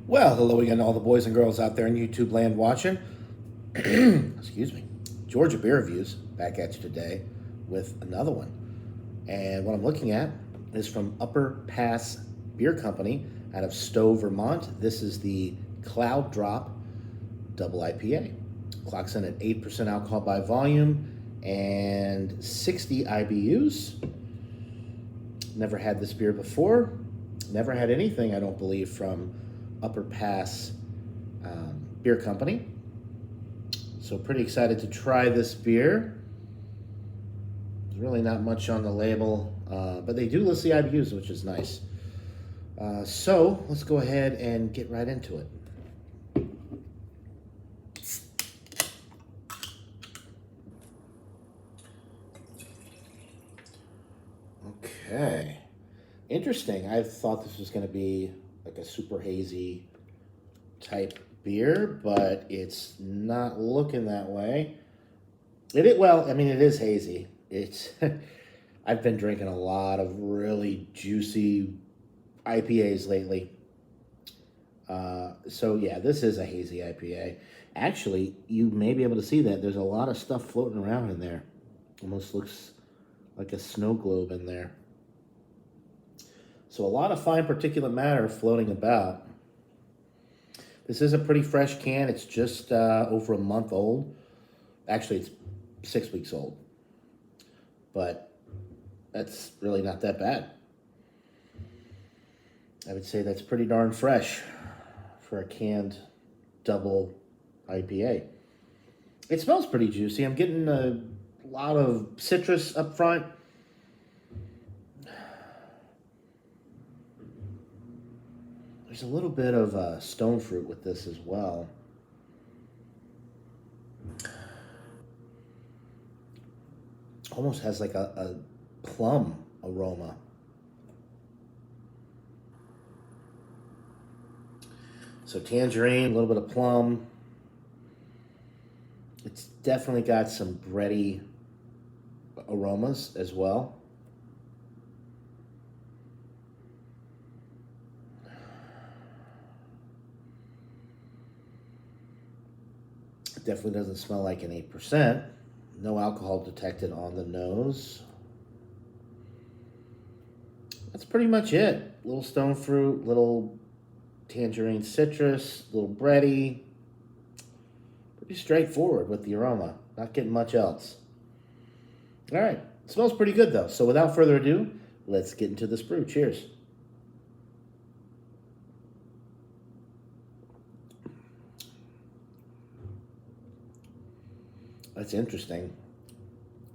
Well, hello again to all the boys and girls out there in YouTube land watching. Excuse me. Georgia Beer Reviews back at you today with another one. And what I'm looking at is from Upper Pass Beer Company out of Stowe, Vermont. This is the Cloud Drop Double IPA. Clocks in at 8% alcohol by volume and 60 IBUs. Never had this beer before. Never had anything, I don't believe, from Upper Pass Beer Company. So pretty excited to try this beer. There's really not much on the label, but they do list the IBUs, which is nice. So let's go ahead and get right into it. Okay. Interesting. I thought this was going to be like a super hazy type beer, but it's not looking that way. Well, I mean, it is hazy. It's I've been drinking a lot of really juicy IPAs lately. So yeah, this is a hazy IPA. Actually, you may be able to see that there's a lot of stuff floating around in there. Almost looks like a snow globe in there. So a lot of fine particulate matter floating about. This is a pretty fresh can. It's just over a month old. Actually, it's 6 weeks old. But that's really not that bad. I would say that's pretty darn fresh for a canned double IPA. It smells pretty juicy. I'm getting a lot of citrus up front. There's a little bit of stone fruit with this as well. Almost has like a plum aroma. So tangerine, a little bit of plum. It's definitely got some bready aromas as well. It definitely doesn't smell like an 8%. No alcohol detected on the nose. That's pretty much it. Little stone fruit, little tangerine citrus, little bready. Pretty straightforward with the aroma. Not getting much else. All right. It smells pretty good though. So without further ado, let's get into this brew. Cheers. That's interesting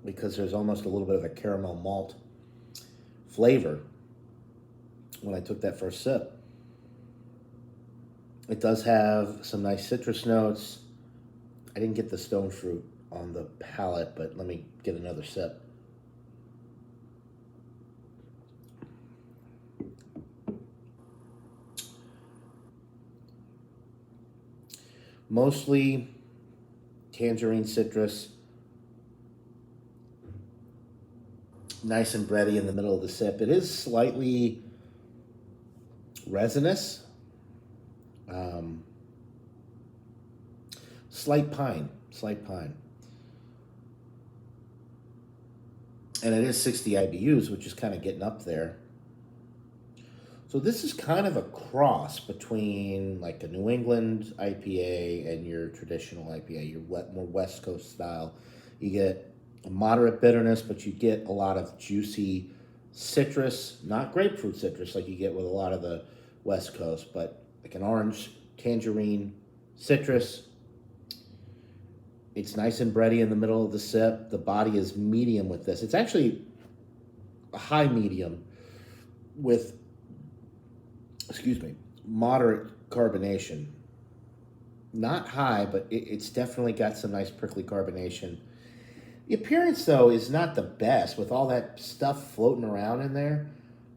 because there's almost a little bit of a caramel malt flavor when I took that first sip. It does have some nice citrus notes. I didn't get the stone fruit on the palate, but let me get another sip. Mostly tangerine citrus, nice and bready in the middle of the sip. It is slightly resinous, slight pine, and it is 60 IBUs, which is kind of getting up there. So this is kind of a cross between like a New England IPA and your traditional IPA, your more West Coast style. You get a moderate bitterness, but you get a lot of juicy citrus, not grapefruit citrus like you get with a lot of the West Coast, but like an orange, tangerine, citrus. It's nice and bready in the middle of the sip. The body is medium with this. It's actually a high medium with, excuse me, moderate carbonation. Not high, but it's definitely got some nice prickly carbonation. The appearance, though, is not the best with all that stuff floating around in there.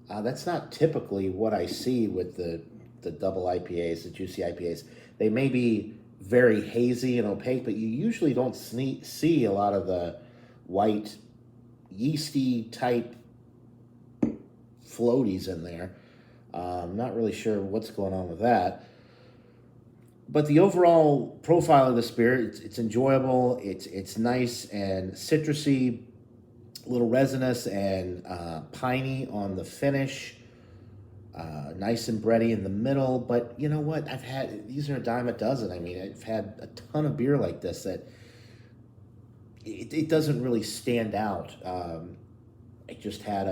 That's not typically what I see with the double IPAs, the juicy IPAs. They may be very hazy and opaque, but you usually don't see a lot of the white, yeasty type floaties in there. I'm not really sure what's going on with that. But the overall profile of this beer, it's enjoyable. It's nice and citrusy, a little resinous and piney on the finish. Nice and bready in the middle. But you know what? These are a dime a dozen. I mean, I've had a ton of beer like this that it doesn't really stand out. I just had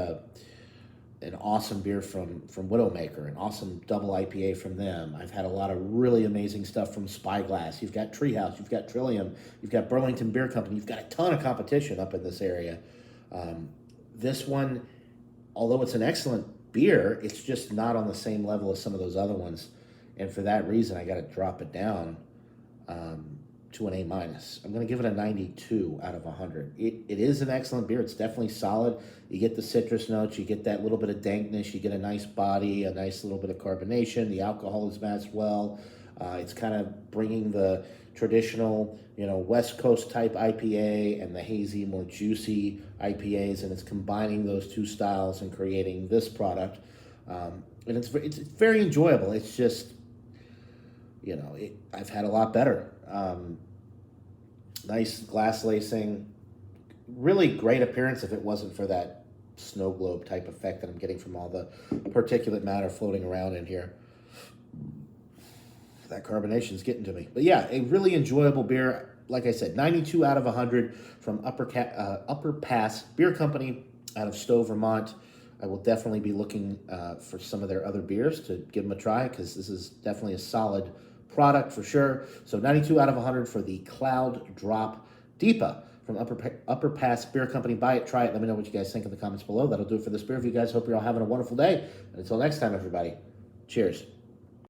an awesome beer from Widowmaker, an awesome double IPA from them. I've had a lot of really amazing stuff from Spyglass. You've got Treehouse, you've got Trillium, you've got Burlington Beer Company. You've got a ton of competition up in this area. This one, although it's an excellent beer, it's just not on the same level as some of those other ones. And for that reason, I got to drop it down to an A-. I'm going to give it a 92 out of 100. It is an excellent beer. It's definitely solid. You get the citrus notes, you get that little bit of dankness, you get a nice body, a nice little bit of carbonation. The alcohol is matched well. It's kind of bringing the traditional, West Coast type IPA and the hazy, more juicy IPAs, and it's combining those two styles and creating this product. And it's very enjoyable. It's just, I've had a lot better. Nice glass lacing, really great appearance if it wasn't for that snow globe type effect that I'm getting from all the particulate matter floating around in here. That carbonation is getting to me. But yeah, a really enjoyable beer. Like I said, 92 out of 100 from Upper Pass Beer Company out of Stowe, Vermont. I will definitely be looking for some of their other beers to give them a try, because this is definitely a solid product for sure. So 92 out of 100 for the Cloud Drop DIPA from Upper Pass Beer Company. Buy it, try it. Let me know what you guys think in the comments below. That'll do it for this beer. If you guys, hope you're all having a wonderful day. And until next time, everybody, cheers.